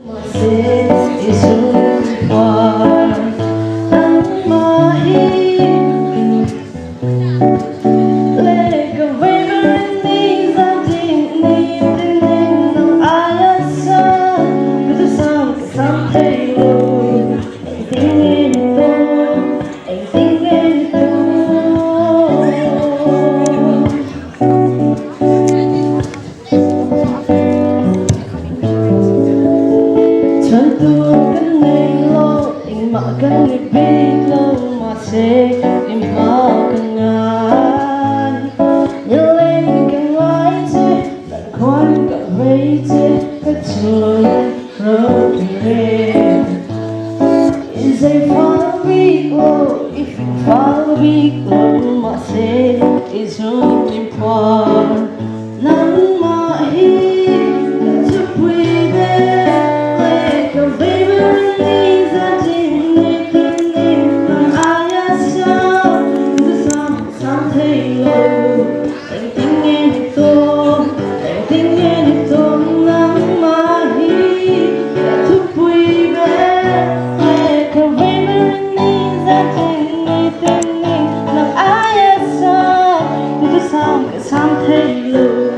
is who you are. I'm my Like a river needs a deep no I sun with the sun someday low. Ain't thinking Chân tôi cánh này lo in mà cánh này biết lâu mà sẽ im mà càng ngại nhớ lên càng lái thế lại khoan cả vây thế các trường rồi về is a far big low if you far big low mà sẽ is only important nắng mà hi to breathe Something low